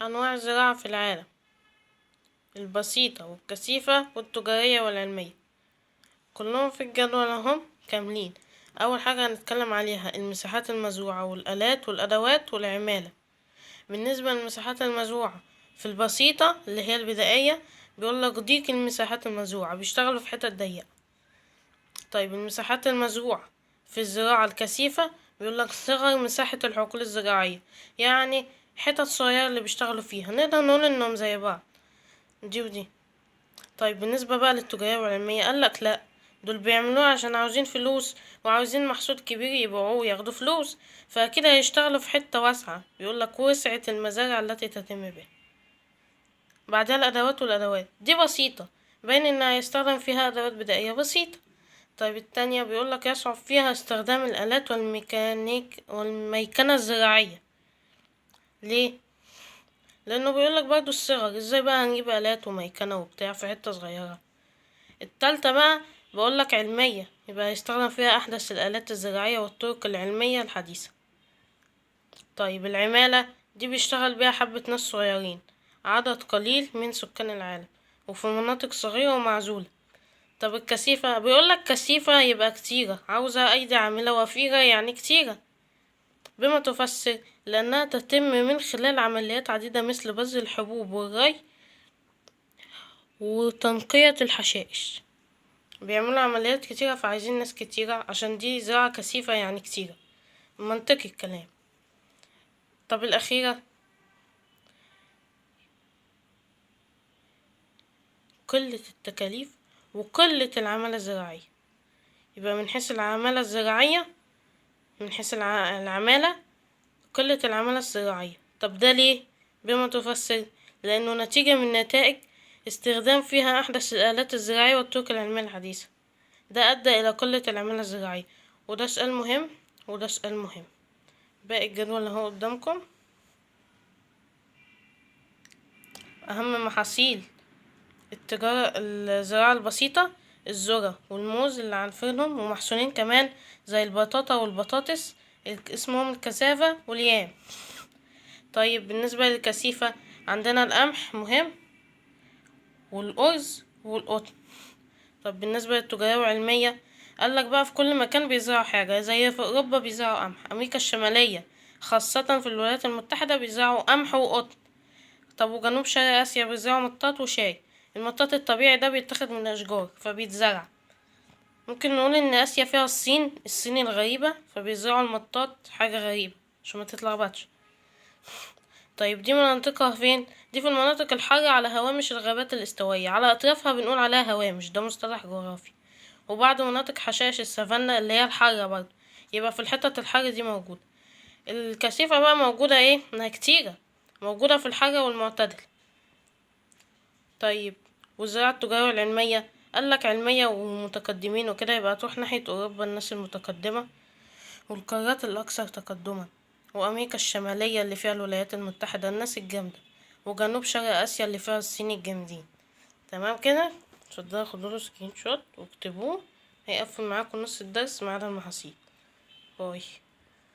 أنواع الزراعة في العالم: البسيطة والكثيفة والتجارية والعلمية، كلهم في الجدول اهم كاملين. أول حاجة هنتكلم عليها المساحات المزروعة والآلات والأدوات والعمالة. بالنسبة للمساحات المزروعة في البسيطة اللي هي البدائية بيقولك ضيق المساحات المزروعة، بيشتغلوا في حتت ضيقة. طيب المساحات المزروعة في الزراعة الكثيفة بيقولك صغر مساحة الحقول الزراعية، يعني حتت صغيرة اللي بيشتغلوا فيها، نقدر نقول انهم زي بعض دي ودي. طيب بالنسبة بقى للتجارية والعلمية قالك لأ، دول بيعملوها عشان عاوزين فلوس وعاوزين محصول كبير يبيعوه وياخدوا فلوس، فأكيد هيشتغلوا في حتة واسعة، بيقولك وسعة المزارع التي تتم بها. بعدها الأدوات دي بسيطة، باين إن هيستخدم فيها أدوات بدائية بسيطة. طيب التانية بيقولك يصعب فيها استخدام الآلات والميكنة الزراعية. ليه؟ لأنه بيقولك برضو الصغر، ازاي بقى هنجيب آلات وميكنة وبتاع في حتة صغيرة. التالتة بقى بقولك علمية، يبقى هيستخدم فيها أحدث الآلات الزراعية والطرق العلمية الحديثة. طيب العمالة دي بيشتغل بيها حبة ناس صغيرين، عدد قليل من سكان العالم وفي مناطق صغيرة ومعزولة. طب الكثيفة بيقولك كثيفة يبقى كتيرة، عاوزة أيدي عاملة وفيرة يعني كتيرة. بما تفسر لأنها تتم من خلال عمليات عديدة مثل بذر الحبوب والري وتنقية الحشائش. بيعملوا عمليات كتيرة فعايزين ناس كتيرة، عشان دي زراعة كثيفة يعني كتيرة، منطقي الكلام. طب الأخيرة قلة التكاليف وقلة العمالة الزراعية. يبقى من حيث العمالة الزراعية، من حيث العمالة قلة العمالة الزراعية. طب ده ليه؟ بما تفسر لأنه نتيجة من نتائج استخدام فيها أحدث الآلات الزراعية والطرق العلمية الحديثة، ده أدى إلى قلة العمالة الزراعية. وده سؤال مهم وده سؤال مهم. باقي الجدول اهو قدامكم. أهم محاصيل الزراعة البسيطة: الذرة والموز اللي عارفينهم، ومحصولين كمان زي البطاطا والبطاطس اسمهم الكسافة واليام. طيب بالنسبة للكثيفة عندنا القمح مهم والأرز والقطن. طب بالنسبة للتجارية والعلمية قالك بقى في كل مكان بيزرعوا حاجة، زي في أوروبا بيزرعوا قمح، أمريكا الشمالية خاصة في الولايات المتحدة بيزرعوا قمح وقطن. طب وجنوب شرق آسيا بيزرعوا مطاط وشاي. المطاط الطبيعي ده بيتاخد من الأشجار فبيتزرع. ممكن نقول إن آسيا فيها الصين الغريبة، فبيزرعوا المطاط حاجة غريبة عشان ما تتلخبطش. طيب دي مناطقها فين؟ دي في المناطق الحارة على هوامش الغابات الاستوائية، على أطرافها بنقول عليها هوامش، ده مصطلح جغرافي. وبعد مناطق حشائش السافانا اللي هي الحارة برضه، يبقى في الحتت الحارة دي موجودة. الكثيفة بقى موجودة انها كتيرة، موجودة في الحارة والمعتدل. طيب والزراعة التجارية والعلمية قالك علمية ومتقدمين وكده، يبقى تروح ناحية أوروبا الناس المتقدمة، والقارات الأكثر تقدما، وأمريكا الشمالية اللي فيها الولايات المتحدة الناس الجامدة، وجنوب شرق آسيا اللي فيها الصين الجامدين. تمام كده، اتفضلوا خدوله سكرين شوت واكتبوه، هيقفل معاكم نص الدرس ما عدا المحاصيل. باي.